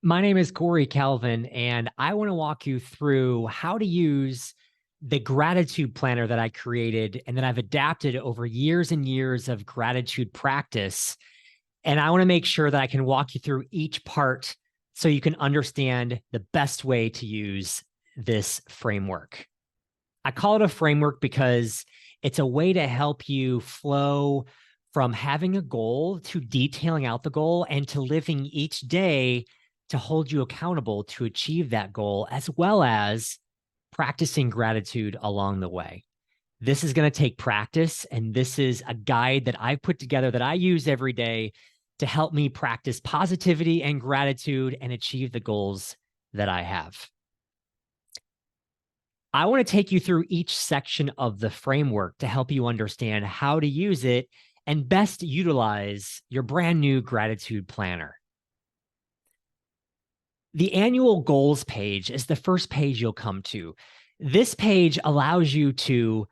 My name is Cory Calvin, and I want to walk you through how to use the gratitude planner that I created and that I've adapted over years and years of gratitude practice. And I want to make sure that I can walk you through each part so you can understand the best way to use this framework. I call it a framework because it's a way to help you flow from having a goal to detailing out the goal and to living each day to hold you accountable to achieve that goal, as well as practicing gratitude along the way. This is going to take practice, and this is a guide that I've put together that I use every day to help me practice positivity and gratitude and achieve the goals that I have. I want to take you through each section of the framework to help you understand how to use it and best utilize your brand new gratitude planner. The annual goals page is the first page you'll come to. This page allows you to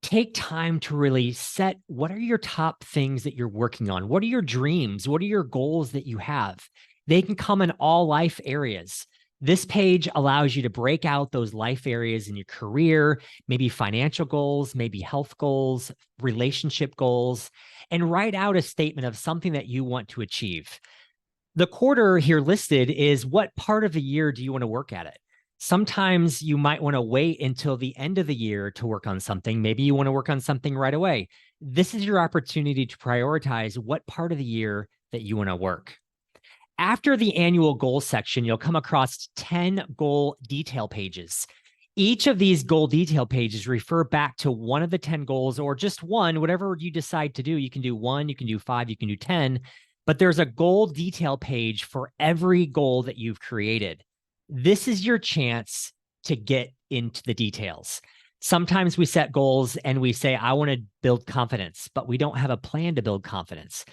take time to really set what are your top things that you're working on? What are your dreams? What are your goals that you have? They can come in all life areas. This page allows you to break out those life areas in your career, maybe financial goals, maybe health goals, relationship goals, and write out a statement of something that you want to achieve. The quarter here listed is what part of the year do you want to work at it? Sometimes you might want to wait until the end of the year to work on something. Maybe you want to work on something right away. This is your opportunity to prioritize what part of the year that you want to work. After the annual goal section, you'll come across 10 goal detail pages. Each of these goal detail pages refer back to one of the 10 goals or just one, whatever you decide to do. You can do one, you can do five, you can do 10, but there's a goal detail page for every goal that you've created. This is your chance to get into the details. Sometimes we set goals and we say, I want to build confidence, but we don't have a plan to build confidence.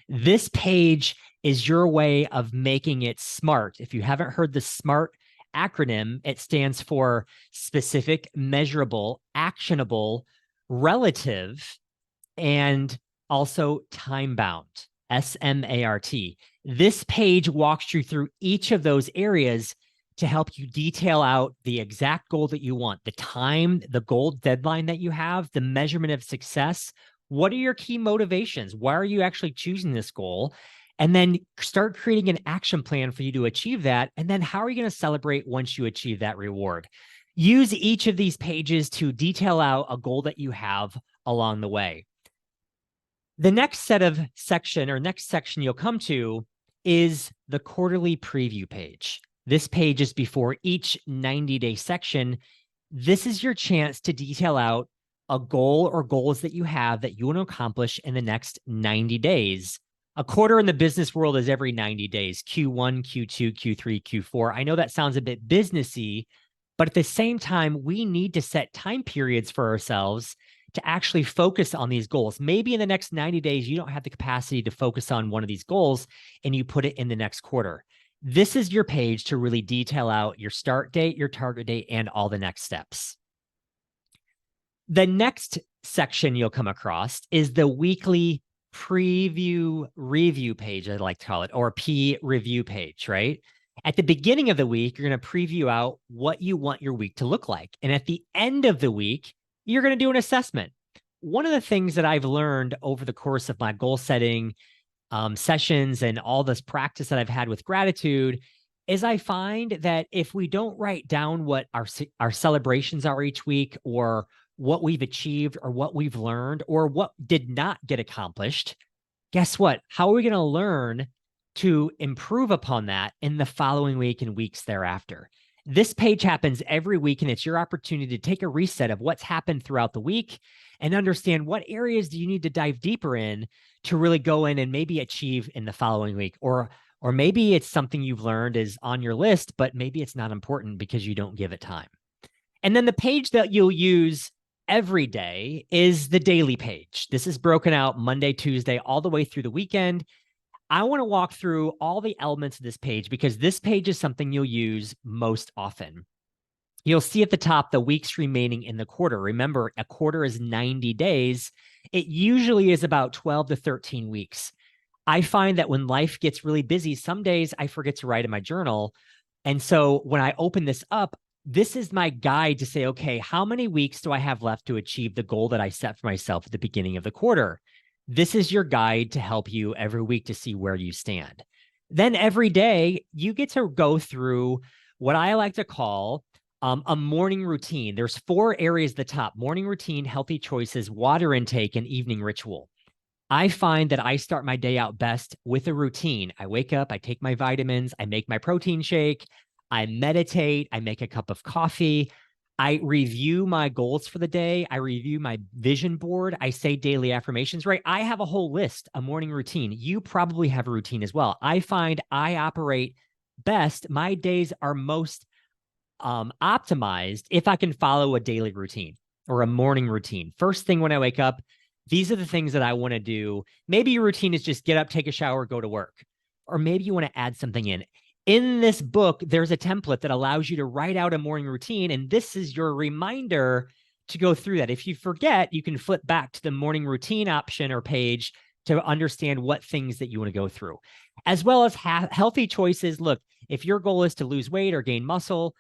This page is your way of making it SMART. If you haven't heard the SMART acronym, it stands for specific, measurable, actionable, relative, and also time bound. SMART. This page walks you through each of those areas to help you detail out the exact goal that you want, the time, the goal deadline that you have, the measurement of success. What are your key motivations? Why are you actually choosing this goal? And then start creating an action plan for you to achieve that. And then how are you going to celebrate once you achieve that reward? Use each of these pages to detail out a goal that you have along the way. The next section you'll come to is the quarterly preview page. This page is before each 90-day section. This is your chance to detail out a goal or goals that you have that you want to accomplish in the next 90 days. A quarter in the business world is every 90 days, Q1, Q2, Q3, Q4. I know that sounds a bit businessy, but at the same time, we need to set time periods for ourselves to actually focus on these goals. Maybe in the next 90 days, you don't have the capacity to focus on one of these goals and you put it in the next quarter. This is your page to really detail out your start date, your target date, and all the next steps. The next section you'll come across is the weekly preview review page, I like to call it, or P review page, right? At the beginning of the week, you're going to preview out what you want your week to look like. And at the end of the week, you're going to do an assessment. One of the things that I've learned over the course of my goal setting sessions and all this practice that I've had with gratitude is I find that if we don't write down what our celebrations are each week, or what we've achieved, or what we've learned, or what did not get accomplished, guess what? How are we going to learn to improve upon that in the following week and weeks thereafter? This page happens every week, and it's your opportunity to take a reset of what's happened throughout the week and understand what areas do you need to dive deeper in to really go in and maybe achieve in the following week. Or maybe it's something you've learned is on your list, but maybe it's not important because you don't give it time. And then the page that you'll use every day is the daily page. This is broken out Monday, Tuesday, all the way through the weekend. I want to walk through all the elements of this page because this page is something you'll use most often. You'll see at the top the weeks remaining in the quarter. Remember, a quarter is 90 days. It usually is about 12 to 13 weeks. I find that when life gets really busy, some days I forget to write in my journal. And so when I open this up, this is my guide to say, okay, how many weeks do I have left to achieve the goal that I set for myself at the beginning of the quarter? This is your guide to help you every week to see where you stand. Then every day, you get to go through what I like to call a morning routine. There's 4 areas at the top: morning routine, healthy choices, water intake, and evening ritual. I find that I start my day out best with a routine. I wake up, I take my vitamins, I make my protein shake, I meditate, I make a cup of coffee, I review my goals for the day, I review my vision board, I say daily affirmations, right? I have a whole list, a morning routine. You probably have a routine as well. I find I operate best, my days are most optimized if I can follow a daily routine or a morning routine. First thing when I wake up, these are the things that I want to do. Maybe your routine is just get up, take a shower, go to work. Or maybe you want to add something in. In this book, there's a template that allows you to write out a morning routine. And this is your reminder to go through that. If you forget, you can flip back to the morning routine option or page to understand what things that you want to go through, as well as healthy choices. Look, if your goal is to lose weight or gain muscle,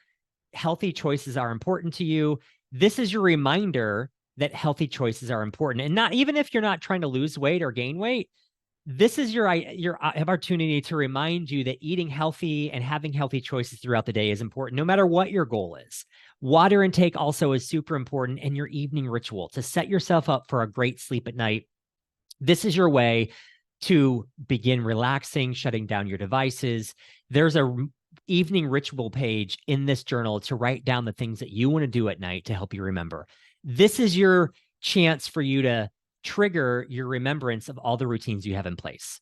healthy choices are important to you. This is your reminder that healthy choices are important. And not even if you're not trying to lose weight or gain weight, this is your opportunity to remind you that eating healthy and having healthy choices throughout the day is important, no matter what your goal is. Water intake also is super important, in your evening ritual to set yourself up for a great sleep at night. This is your way to begin relaxing, shutting down your devices. There's a evening ritual page in this journal to write down the things that you want to do at night to help you remember. This is your chance for you to trigger your remembrance of all the routines you have in place.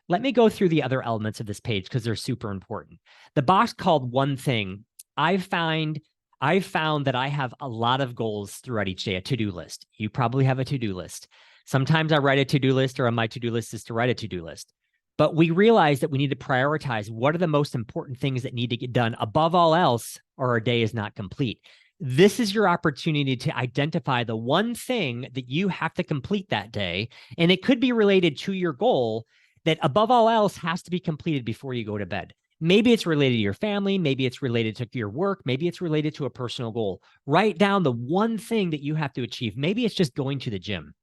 Let me go through the other elements of this page because they're super important. The box called One Thing, I've found that I have a lot of goals throughout each day, a to-do list. You probably have a to-do list. Sometimes I write a to-do list, or on my to-do list is to write a to-do list. But we realize that we need to prioritize what are the most important things that need to get done above all else, or our day is not complete. This is your opportunity to identify the one thing that you have to complete that day. And it could be related to your goal that above all else has to be completed before you go to bed. Maybe it's related to your family. Maybe it's related to your work. Maybe it's related to a personal goal. Write down the one thing that you have to achieve. Maybe it's just going to the gym.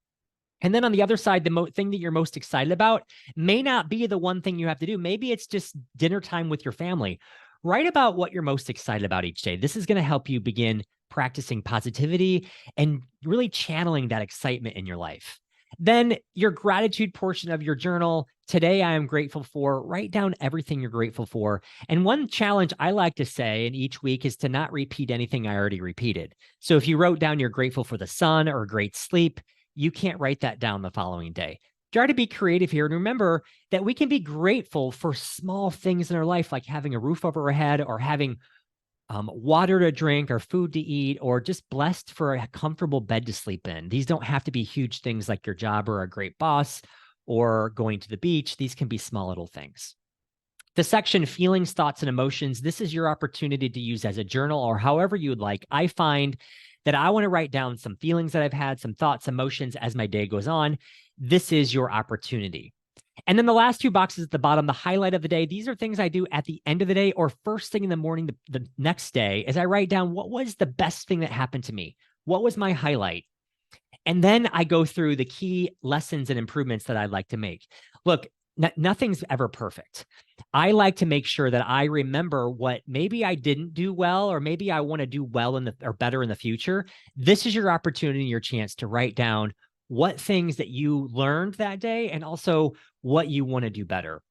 And then on the other side, the thing that you're most excited about may not be the one thing you have to do. Maybe it's just dinner time with your family. Write about what you're most excited about each day. This is going to help you begin practicing positivity and really channeling that excitement in your life. Then your gratitude portion of your journal. Today, I am grateful for. Write down everything you're grateful for. And one challenge I like to say in each week is to not repeat anything I already repeated. So if you wrote down you're grateful for the sun or great sleep, you can't write that down the following day. Try to be creative here and remember that we can be grateful for small things in our life, like having a roof over our head or having water to drink or food to eat, or just blessed for a comfortable bed to sleep in. These don't have to be huge things like your job or a great boss or going to the beach. These can be small little things. The section feelings, thoughts, and emotions, this is your opportunity to use as a journal or however you would like. I find that I want to write down some feelings that I've had, some thoughts, emotions as my day goes on. This is your opportunity. And then the last 2 boxes at the bottom, the highlight of the day, these are things I do at the end of the day or first thing in the morning the next day, as I write down what was the best thing that happened to me? What was my highlight? And then I go through the key lessons and improvements that I'd like to make. Look, nothing's ever perfect. I like to make sure that I remember what maybe I didn't do well, or maybe I want to do well or better in the future. This is your opportunity, your chance to write down what things that you learned that day and also what you want to do better.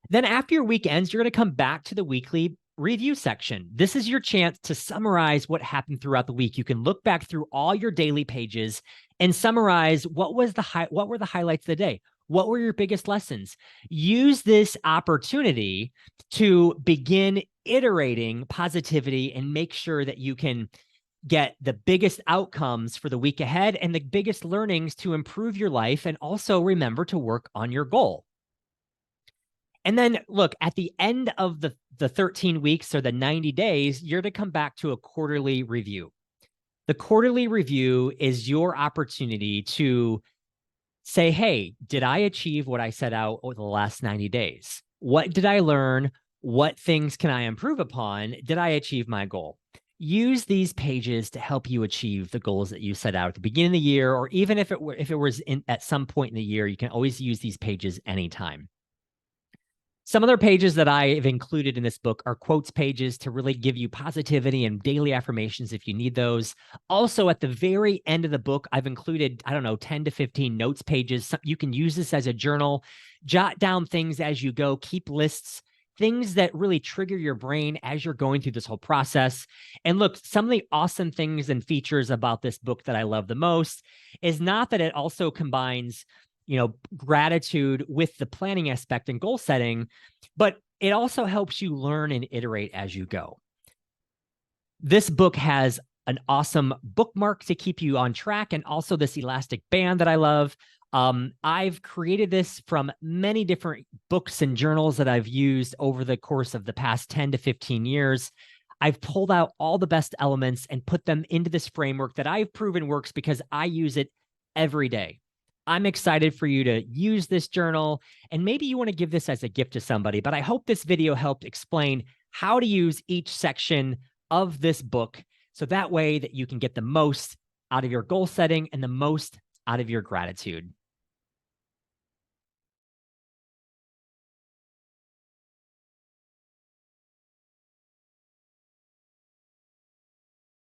Then after your week ends, you're going to come back to the weekly review section. This is your chance to summarize what happened throughout the week. You can look back through all your daily pages and summarize what were the highlights of the day. What were your biggest lessons? Use this opportunity to begin iterating positivity and make sure that you can get the biggest outcomes for the week ahead and the biggest learnings to improve your life, and also remember to work on your goal. And then look, at the end of the 13 weeks or the 90 days, you're to come back to a quarterly review. The quarterly review is your opportunity to say, hey, did I achieve what I set out over the last 90 days? What did I learn? What things can I improve upon? Did I achieve my goal? Use these pages to help you achieve the goals that you set out at the beginning of the year, or even if it was at some point in the year, you can always use these pages anytime. Some other pages that I have included in this book are quotes pages to really give you positivity and daily affirmations if you need those. Also, at the very end of the book, I've included, I don't know, 10 to 15 notes pages. You can use this as a journal, jot down things as you go, keep lists, things that really trigger your brain as you're going through this whole process. And look, some of the awesome things and features about this book that I love the most is not that it also combines gratitude with the planning aspect and goal setting, but it also helps you learn and iterate as you go. This book has an awesome bookmark to keep you on track, and also this elastic band that I love. I've created this from many different books and journals that I've used over the course of the past 10 to 15 years. I've pulled out all the best elements and put them into this framework that I've proven works because I use it every day. I'm excited for you to use this journal, and maybe you want to give this as a gift to somebody, but I hope this video helped explain how to use each section of this book so that way that you can get the most out of your goal setting and the most out of your gratitude.